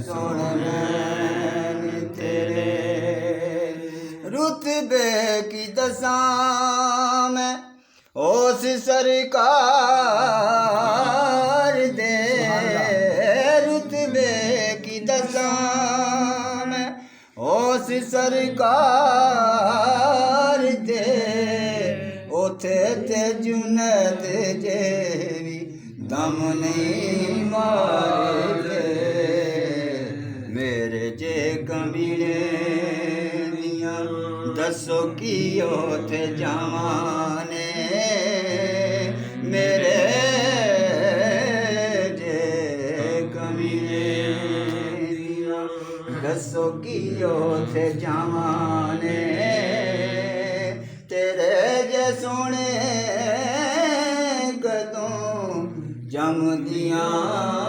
सुन नैन तेरे। रुतबे की दशा में उस सरकार दे, रुतबे की दशा में उस सरकार दे। उथे ते जुनैद जेवी दम नहीं मारदे। मेरे जे कमीने दियां दसो की उथे जावाने। मेरे जे कमीने दियां दसो की उथे जावाने। तेरे जे सोने कदों जमदियां